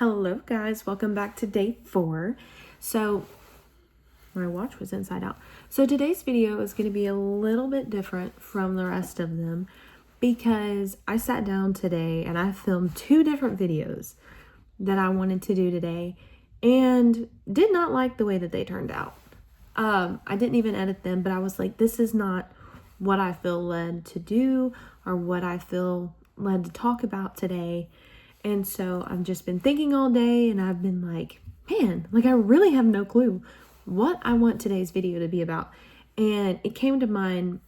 Hello guys, welcome back to day 4. So my watch was inside out. So today's video is going to be a little bit different from the rest of them because I sat down today and I filmed 2 different videos that I wanted to do today and did not like the way that they turned out. I didn't even edit them, but I was like, this is not what I feel led to do or what I feel led to talk about today. And so I've just been thinking all day and I've been like, man, I really have no clue what I want today's video to be about. And it came to mind,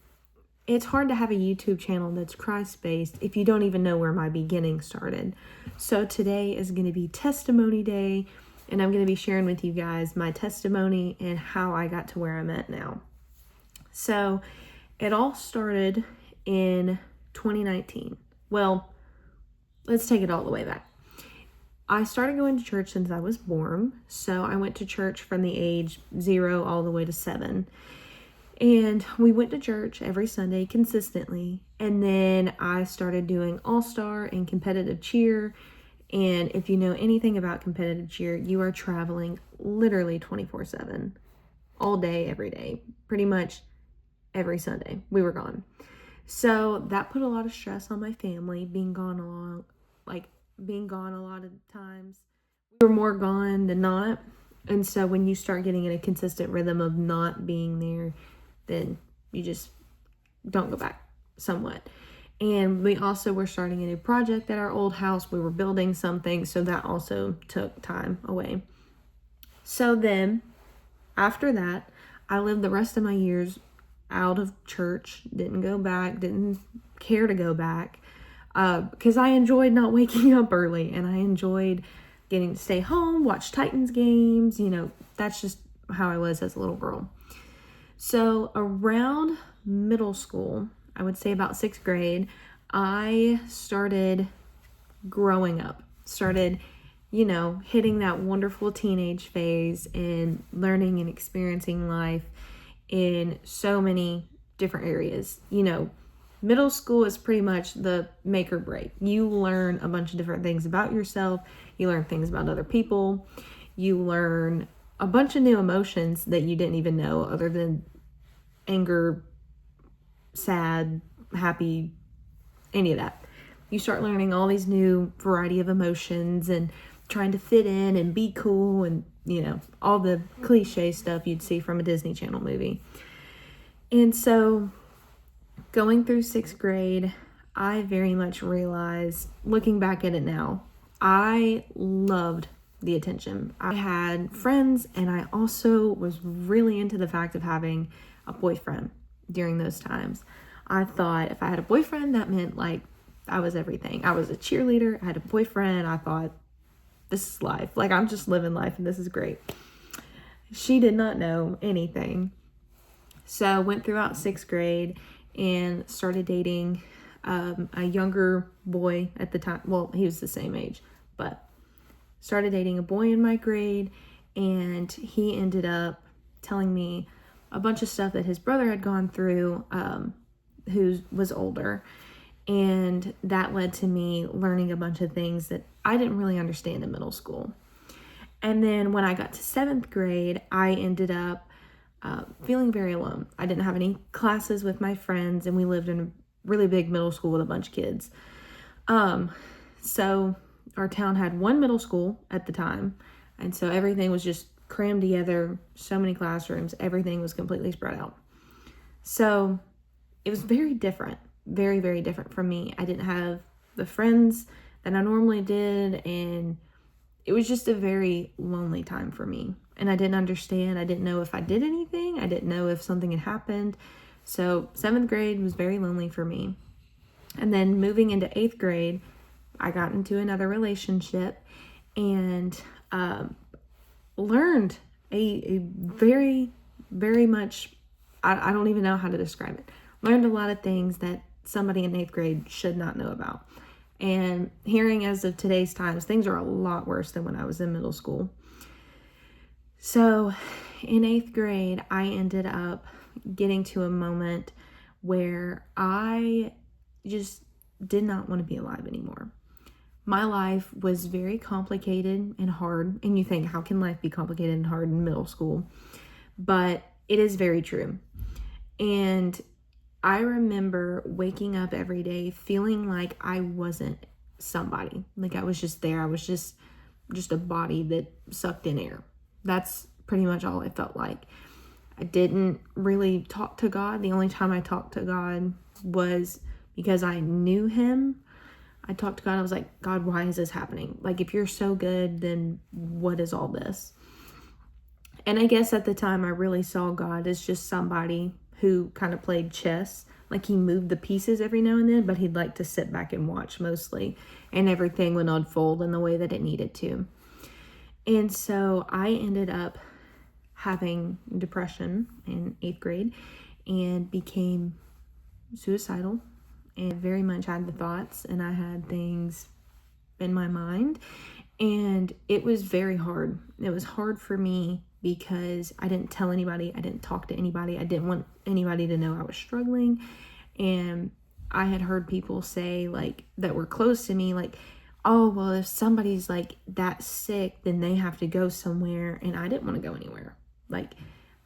it's hard to have a YouTube channel that's Christ-based if you don't even know where my beginning started. So today is going to be testimony day, and I'm going to be sharing with you guys my testimony and how I got to where I'm at now. So it all started in 2019. Well, let's take it all the way back. I started going to church since I was born. So I went to church from the age 0 all the way to 7. And we went to church every Sunday consistently. And then I started doing all-star and competitive cheer. And if you know anything about competitive cheer, you are traveling literally 24/7, all day, every day, pretty much every Sunday. We were gone. So that put a lot of stress on my family, being gone a lot of times. We were more gone than not. And so when you start getting in a consistent rhythm of not being there, then you just don't go back somewhat. And we also were starting a new project at our old house. We were building something, so that also took time away. So then after that, I lived the rest of my years out of church, didn't go back, didn't care to go back, because I enjoyed not waking up early and I enjoyed getting to stay home, watch Titans games. That's just how I was as a little girl. So around middle school, I would say about 6th grade, I started growing up, hitting that wonderful teenage phase and learning and experiencing life in so many different areas. Middle school is pretty much the make or break. You learn a bunch of different things about yourself. You learn things about other people. You learn a bunch of new emotions that you didn't even know, other than anger, sad, happy, any of that. You start learning all these new variety of emotions and trying to fit in and be cool and, all the cliche stuff you'd see from a Disney Channel movie. And so going through 6th grade, I very much realized, looking back at it now, I loved the attention. I had friends, and I also was really into the fact of having a boyfriend during those times. I thought if I had a boyfriend, that meant I was everything. I was a cheerleader. I had a boyfriend. I thought, this is life. I'm just living life and this is great. She did not know anything. So I went throughout 6th grade and started dating a younger boy at the time. Well, he was the same age, but started dating a boy in my grade, and he ended up telling me a bunch of stuff that his brother had gone through, who was older. And that led to me learning a bunch of things that I didn't really understand in middle school. And then when I got to 7th grade, I ended up feeling very alone. I didn't have any classes with my friends, and we lived in a really big middle school with a bunch of kids. So our town had one middle school at the time, and so everything was just crammed together, so many classrooms, everything was completely spread out. So it was very different, very, very different from me. I didn't have the friends that I normally did, and it was just a very lonely time for me. And I didn't understand. I didn't know if I did anything. I didn't know if something had happened. So 7th grade was very lonely for me. And then moving into 8th grade, I got into another relationship and learned a very, very much, I don't even know how to describe it. Learned a lot of things that somebody in 8th grade should not know about. And hearing as of today's times, things are a lot worse than when I was in middle school. So in 8th grade, I ended up getting to a moment where I just did not want to be alive anymore. my life was very complicated and hard. And you think, how can life be complicated and hard in middle school? But it is very true. And I remember waking up every day feeling like I wasn't somebody. Like I was just there. I was just a body that sucked in air. That's pretty much all I felt like. I didn't really talk to God. The only time I talked to God was because I knew him. I talked to God. I was like, God, why is this happening? Like, if you're so good, then what is all this? And I guess at the time I really saw God as just somebody who kind of played chess. Like he moved the pieces every now and then, but he'd like to sit back and watch mostly. And everything would unfold in the way that it needed to. And so I ended up having depression in 8th grade and became suicidal, and very much had the thoughts, and I had things in my mind, and it was very hard. It was hard for me because I didn't tell anybody. I didn't talk to anybody. I didn't want anybody to know I was struggling. And I had heard people say, like, that were close to me, like, oh, well, if somebody's like that sick, then they have to go somewhere. And I didn't want to go anywhere. Like,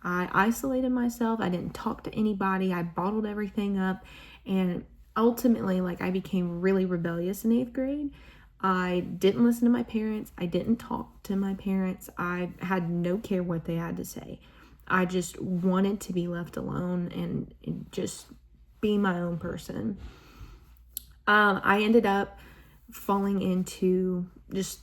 I isolated myself. I didn't talk to anybody. I bottled everything up. And ultimately, like, I became really rebellious in 8th grade. I didn't listen to my parents. I didn't talk to my parents. I had no care what they had to say. I just wanted to be left alone and just be my own person. I ended up falling into just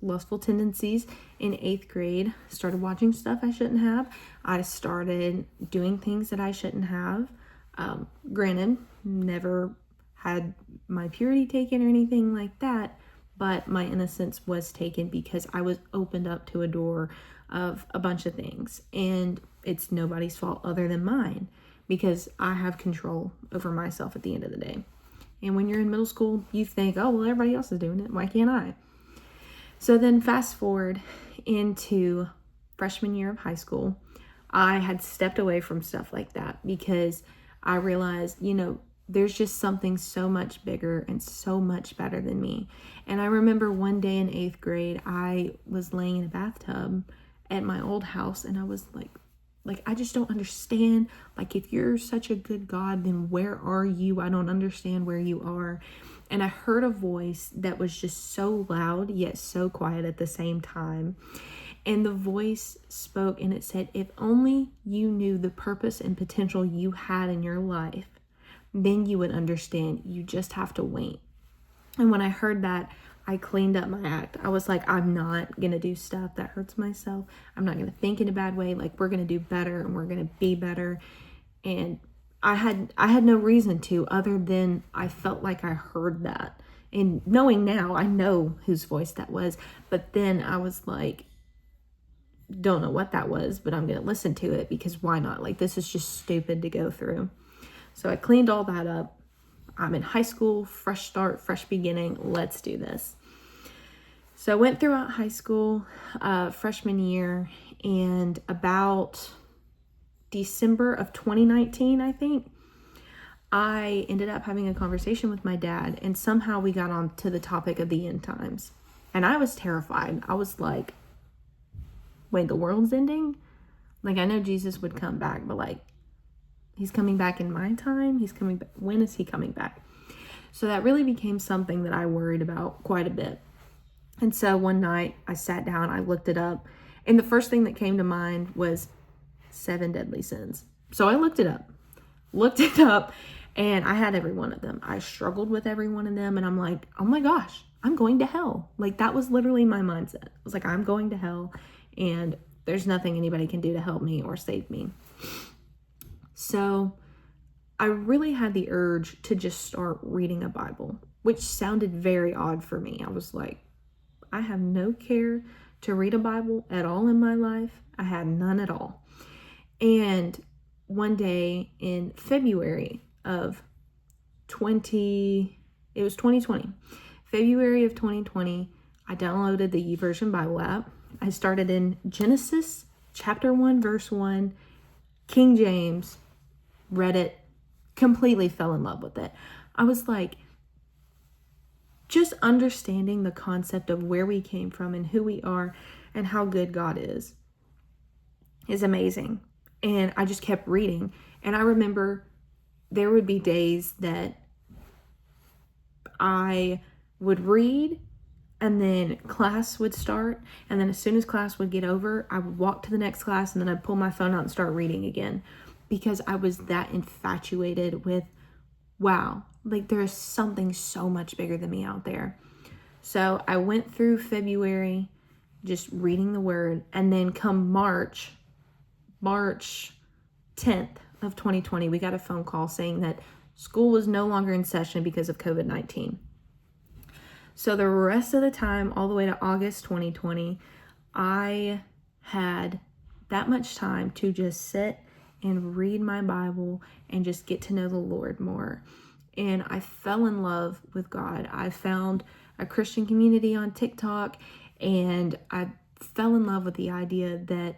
lustful tendencies in 8th grade. Started watching stuff I shouldn't have. I started doing things that I shouldn't have. Granted, never had my purity taken or anything like that, but my innocence was taken because I was opened up to a door of a bunch of things, and it's nobody's fault other than mine because I have control over myself at the end of the day. And when you're in middle school, you think, oh, well, everybody else is doing it. Why can't I? So then fast forward into freshman year of high school, I had stepped away from stuff like that because I realized, there's just something so much bigger and so much better than me. And I remember one day in 8th grade, I was laying in a bathtub at my old house, and I was like, I just don't understand. Like, if you're such a good God, then where are you? I don't understand where you are. And I heard a voice that was just so loud, yet so quiet at the same time. And the voice spoke, and it said, if only you knew the purpose and potential you had in your life, then you would understand. You just have to wait. And when I heard that, I cleaned up my act. I was like, I'm not going to do stuff that hurts myself. I'm not going to think in a bad way. Like, we're going to do better and we're going to be better. And I had no reason to, other than I felt like I heard that. And knowing now, I know whose voice that was. But then I was like, don't know what that was, but I'm going to listen to it because why not? Like, this is just stupid to go through. So I cleaned all that up. I'm in high school, fresh start, fresh beginning. Let's do this. So I went throughout high school, freshman year, and about December of 2019, I think, I ended up having a conversation with my dad, and somehow we got on to the topic of the end times. And I was terrified. I was like, wait, the world's ending? Like, I know Jesus would come back, but like, he's coming back in my time? He's coming back. When is he coming back? So that really became something that I worried about quite a bit. And so one night I sat down, I looked it up, and the first thing that came to mind was 7 deadly sins. So I looked it up, and I had every one of them. I struggled with every one of them, and I'm like, oh my gosh, I'm going to hell. Like, that was literally my mindset. I was like, I'm going to hell, and there's nothing anybody can do to help me or save me. So I really had the urge to just start reading a Bible, which sounded very odd for me. I was like, I have no care to read a Bible at all in my life. I had none at all. And one day in February of 2020, February of 2020, I downloaded the YouVersion Bible app. I started in Genesis chapter 1, verse 1, King James, read it, completely fell in love with it. I was like, just understanding the concept of where we came from and who we are and how good God is amazing. And I just kept reading. And I remember there would be days that I would read and then class would start. And then as soon as class would get over, I would walk to the next class and then I'd pull my phone out and start reading again, because I was that infatuated with, wow, like there's something so much bigger than me out there. So I went through February just reading the word, and then come March 10th of 2020, we got a phone call saying that school was no longer in session because of COVID-19. So the rest of the time, all the way to August 2020, I had that much time to just sit and read my Bible and just get to know the Lord more. And I fell in love with God. I found a Christian community on TikTok, and I fell in love with the idea that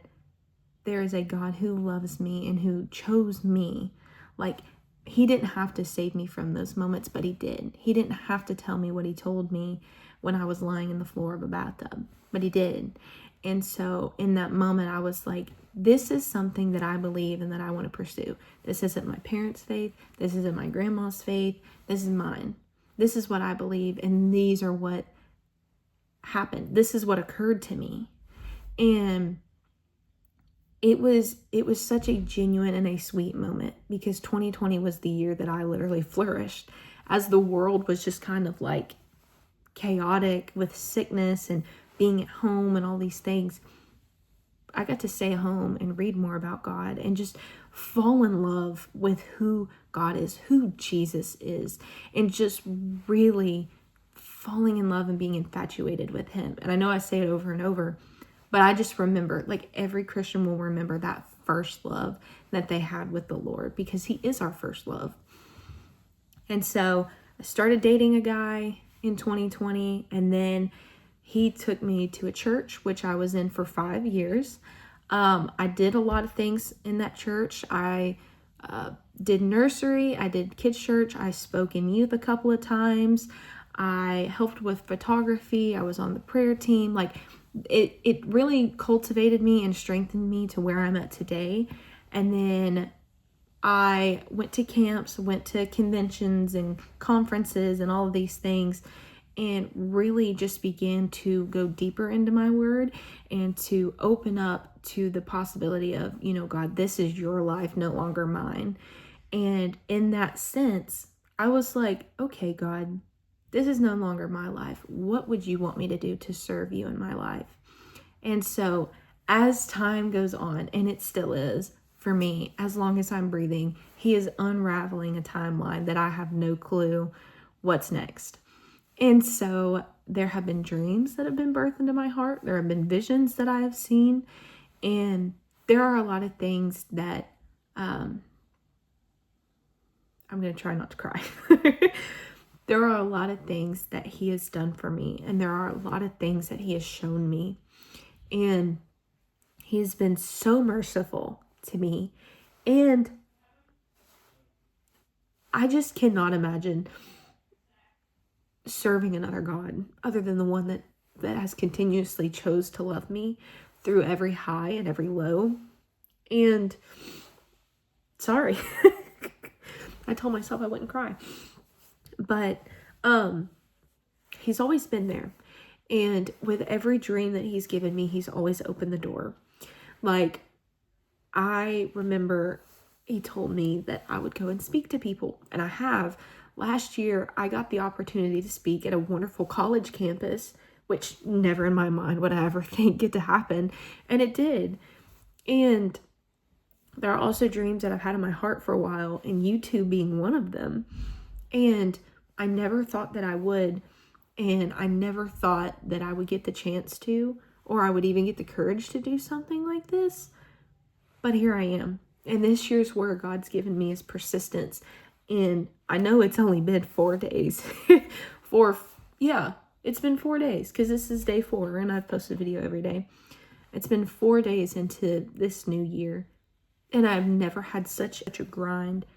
there is a God who loves me and who chose me. Like, he didn't have to save me from those moments, but he did. He didn't have to tell me what he told me when I was lying in the floor of a bathtub, but he did. And so in that moment, I was like, this is something that I believe and that I want to pursue. This isn't my parents' faith. This isn't my grandma's faith. This is mine. This is what I believe, and these are what happened. This is what occurred to me. And it was such a genuine and a sweet moment, because 2020 was the year that I literally flourished, as the world was just kind of like chaotic with sickness and being at home and all these things. I got to stay at home and read more about God and just fall in love with who God is, who Jesus is, and just really falling in love and being infatuated with him. And I know I say it over and over, but I just remember, like every Christian will remember that first love that they had with the Lord, because he is our first love. And so I started dating a guy in 2020, and then he took me to a church, which I was in for 5 years. I did a lot of things in that church. I did nursery, I did kids church, I spoke in youth a couple of times, I helped with photography, I was on the prayer team. Like, it really cultivated me and strengthened me to where I'm at today. And then I went to camps, went to conventions and conferences and all of these things, and really just began to go deeper into my word and to open up to the possibility of, God, this is your life, no longer mine. And in that sense, I was like, okay, God, this is no longer my life. What would you want me to do to serve you in my life? And so as time goes on, and it still is for me, as long as I'm breathing, he is unraveling a timeline that I have no clue what's next. And so there have been dreams that have been birthed into my heart. There have been visions that I have seen. And there are a lot of things that I'm going to try not to cry. There are a lot of things that he has done for me. And there are a lot of things that he has shown me. And he has been so merciful to me. And I just cannot imagine serving another God other than the one that has continuously chose to love me through every high and every low. And sorry, I told myself I wouldn't cry, but he's always been there. And with every dream that he's given me, he's always opened the door. Like, I remember he told me that I would go and speak to people, and I have. Last year, I got the opportunity to speak at a wonderful college campus, which never in my mind would I ever think it to happen. And it did. And there are also dreams that I've had in my heart for a while, and YouTube being one of them. And I never thought that I would. And I never thought that I would get the chance to, or I would even get the courage to do something like this. But here I am. And this year's word God's given me is persistence. And I know it's only been 4 days. It's been 4 days, because this is day 4 and I've posted a video every day. It's been 4 days into this new year, and I've never had such a grind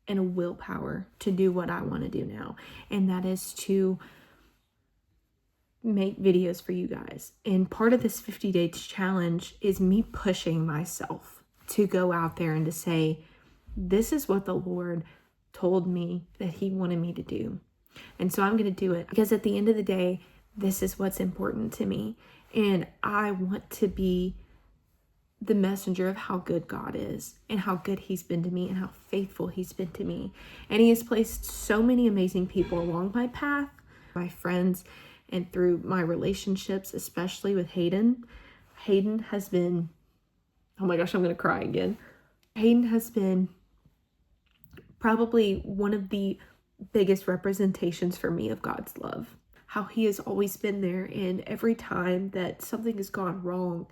and a willpower to do what I want to do now. And that is to make videos for you guys. And part of this 50 day challenge is me pushing myself to go out there and to say, this is what the Lord told me that he wanted me to do. And so I'm going to do it, because at the end of the day, this is what's important to me. And I want to be the messenger of how good God is and how good he's been to me and how faithful he's been to me. And he has placed so many amazing people along my path, my friends, and through my relationships, especially with Hayden. Hayden has been, oh my gosh, I'm going to cry again. Hayden has been probably one of the biggest representations for me of God's love. How he has always been there, and every time that something has gone wrong,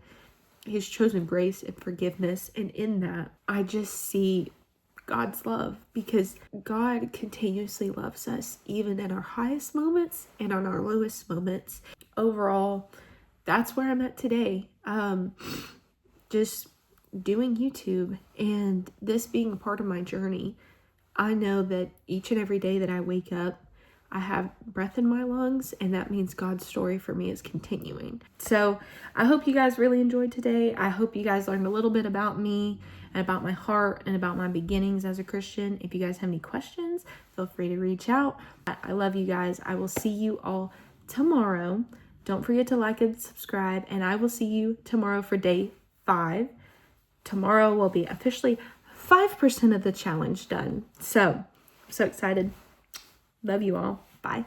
he's chosen grace and forgiveness. And in that, I just see God's love, because God continuously loves us, even in our highest moments and on our lowest moments. Overall, that's where I'm at today. Just doing YouTube and this being a part of my journey. I know that each and every day that I wake up, I have breath in my lungs, and that means God's story for me is continuing. So I hope you guys really enjoyed today. I hope you guys learned a little bit about me and about my heart and about my beginnings as a Christian. If you guys have any questions, feel free to reach out. I love you guys. I will see you all tomorrow. Don't forget to like and subscribe, and I will see you tomorrow for day 5. Tomorrow will be officially 5% of the challenge done. So, I'm so excited. Love you all. Bye.